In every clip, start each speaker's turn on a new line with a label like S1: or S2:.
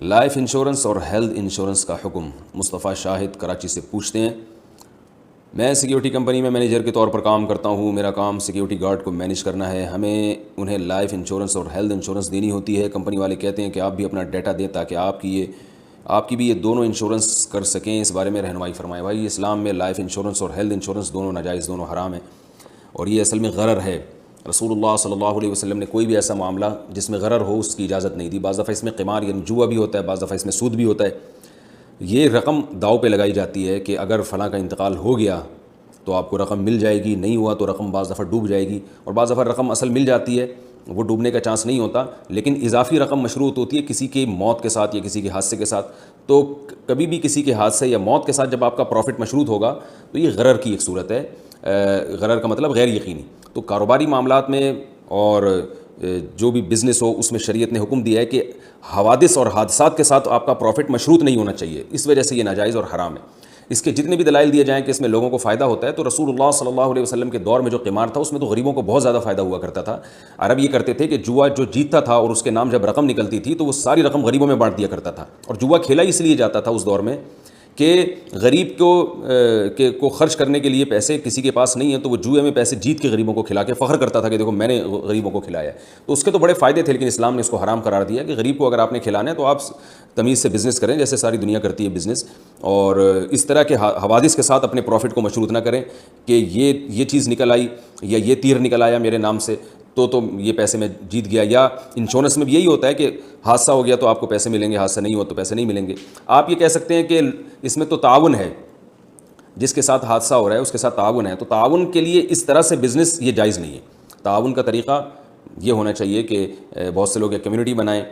S1: Life insurance اور health insurance کا حکم۔ مصطفیٰ شاہد کراچی سے پوچھتے ہیں، میں سیکیورٹی کمپنی میں مینیجر کے طور پر کام کرتا ہوں۔ میرا کام سیکیورٹی گارڈ کو مینیج کرنا ہے۔ ہمیں انہیں لائف انشورنس اور ہیلتھ انشورنس دینی ہوتی ہے۔ کمپنی والے کہتے ہیں کہ آپ بھی اپنا ڈیٹا دیں تاکہ آپ کی بھی یہ دونوں انشورنس کر سکیں۔ اس بارے میں رہنمائی فرمائیں۔ بھائی اسلام میں لائف انشورنس اور ہیلتھ انشورنس دونوں ناجائز، دونوں حرام ہیں، اور یہ اصل میں غرر ہے۔ رسول اللہ صلی اللہ علیہ وسلم نے کوئی بھی ایسا معاملہ جس میں غرر ہو اس کی اجازت نہیں دی۔ بعض دفعہ اس میں قمار یعنی جوا بھی ہوتا ہے، بعض دفعہ اس میں سود بھی ہوتا ہے۔ یہ رقم داؤ پہ لگائی جاتی ہے کہ اگر فلاں کا انتقال ہو گیا تو آپ کو رقم مل جائے گی، نہیں ہوا تو رقم بعض دفعہ ڈوب جائے گی، اور بعض دفعہ رقم اصل مل جاتی ہے، وہ ڈوبنے کا چانس نہیں ہوتا، لیکن اضافی رقم مشروط ہوتی ہے کسی کی موت کے ساتھ یا کسی کے حادثے کے ساتھ۔ تو کبھی بھی کسی کے حادثے یا موت کے ساتھ جب آپ کا پروفٹ مشروط ہوگا تو یہ غرر کی ایک صورت ہے۔ غرر کا مطلب غیر یقینی۔ تو کاروباری معاملات میں اور جو بھی بزنس ہو اس میں شریعت نے حکم دیا ہے کہ حوادث اور حادثات کے ساتھ آپ کا پروفٹ مشروط نہیں ہونا چاہیے، اس وجہ سے یہ ناجائز اور حرام ہے۔ اس کے جتنے بھی دلائل دیے جائیں کہ اس میں لوگوں کو فائدہ ہوتا ہے، تو رسول اللہ صلی اللہ علیہ وسلم کے دور میں جو قمار تھا اس میں تو غریبوں کو بہت زیادہ فائدہ ہوا کرتا تھا۔ عرب یہ کرتے تھے کہ جوا جو جیتتا تھا اور اس کے نام جب رقم نکلتی تھی تو وہ ساری رقم غریبوں میں بانٹ دیا کرتا تھا، اور جوا کھیلا اس لیے جاتا تھا اس دور میں کہ غریب کو خرچ کرنے کے لیے پیسے کسی کے پاس نہیں ہیں، تو وہ جوئے میں پیسے جیت کے غریبوں کو کھلا کے فخر کرتا تھا کہ دیکھو میں نے غریبوں کو کھلایا ہے۔ تو اس کے تو بڑے فائدے تھے، لیکن اسلام نے اس کو حرام قرار دیا کہ غریب کو اگر آپ نے کھلانا ہے تو آپ تمیز سے بزنس کریں جیسے ساری دنیا کرتی ہے بزنس، اور اس طرح کے حوادث کے ساتھ اپنے پروفٹ کو مشروط نہ کریں کہ یہ چیز نکل آئی یا یہ تیر نکل آیا میرے نام سے تو یہ پیسے میں جیت گیا۔ یا انشورنس میں بھی یہی ہوتا ہے کہ حادثہ ہو گیا تو آپ کو پیسے ملیں گے، حادثہ نہیں ہوا تو پیسے نہیں ملیں گے۔ آپ یہ کہہ سکتے ہیں کہ اس میں تو تعاون ہے، جس کے ساتھ حادثہ ہو رہا ہے اس کے ساتھ تعاون ہے، تو تعاون کے لیے اس طرح سے بزنس یہ جائز نہیں ہے۔ تعاون کا طریقہ یہ ہونا چاہیے کہ بہت سے لوگ ایک کمیونٹی بنائیں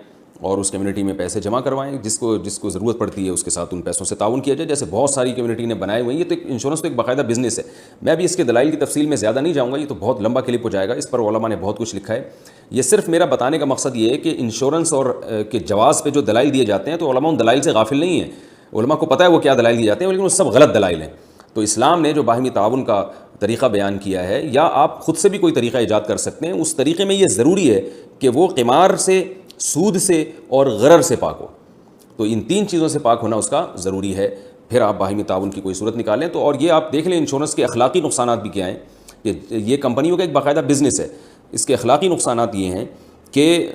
S1: اور اس کمیونٹی میں پیسے جمع کروائیں، جس کو ضرورت پڑتی ہے اس کے ساتھ ان پیسوں سے تعاون کیا جائے، جیسے بہت ساری کمیونٹی نے بنائے ہوئے ہیں۔ یہ تو انشورنس تو ایک باقاعدہ بزنس ہے۔ میں بھی اس کے دلائل کی تفصیل میں زیادہ نہیں جاؤں گا، یہ تو بہت لمبا کلپ ہو جائے گا، اس پر علماء نے بہت کچھ لکھا ہے۔ یہ صرف میرا بتانے کا مقصد یہ ہے کہ انشورنس اور کے جواز پہ جو دلائل دیے جاتے ہیں تو علماء ان دلائل سے غافل نہیں ہیں، علماء کو پتہ ہے وہ کیا دلائل دیے جاتے ہیں، لیکن وہ سب غلط دلائل ہیں۔ تو اسلام نے جو باہمی تعاون کا طریقہ بیان کیا ہے، یا آپ خود سے بھی کوئی طریقہ ایجاد کر سکتے ہیں، اس طریقے میں یہ ضروری ہے کہ وہ قمار سے، سود سے اور غرر سے پاک ہو۔ تو ان تین چیزوں سے پاک ہونا اس کا ضروری ہے، پھر آپ باہمی تعاون کی کوئی صورت نکالیں۔ تو اور یہ آپ دیکھ لیں انشورنس کے اخلاقی نقصانات بھی کیا ہیں، کہ یہ کمپنیوں کا ایک باقاعدہ بزنس ہے۔ اس کے اخلاقی نقصانات یہ ہیں کہ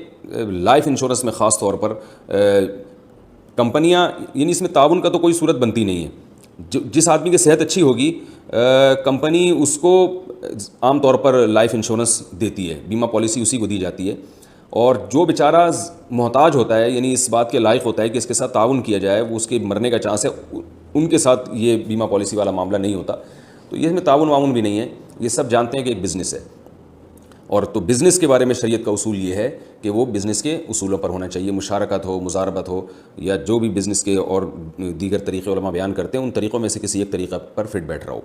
S1: لائف انشورنس میں خاص طور پر کمپنیاں، یعنی اس میں تعاون کا تو کوئی صورت بنتی نہیں ہے۔ جس آدمی کی صحت اچھی ہوگی کمپنی اس کو عام طور پر لائف انشورنس دیتی ہے، بیمہ پالیسی اسی کو دی جاتی ہے، اور جو بیچارہ محتاج ہوتا ہے، یعنی اس بات کے لائق ہوتا ہے کہ اس کے ساتھ تعاون کیا جائے، وہ اس کے مرنے کا چانس ہے، ان کے ساتھ یہ بیمہ پالیسی والا معاملہ نہیں ہوتا۔ تو یہ میں تعاون بھی نہیں ہے، یہ سب جانتے ہیں کہ ایک بزنس ہے۔ اور تو بزنس کے بارے میں شریعت کا اصول یہ ہے کہ وہ بزنس کے اصولوں پر ہونا چاہیے، مشارکت ہو، مضاربت ہو، یا جو بھی بزنس کے اور دیگر طریقے علماء بیان کرتے ہیں ان طریقوں میں سے کسی ایک طریقہ پر فٹ بیٹھ رہا ہو۔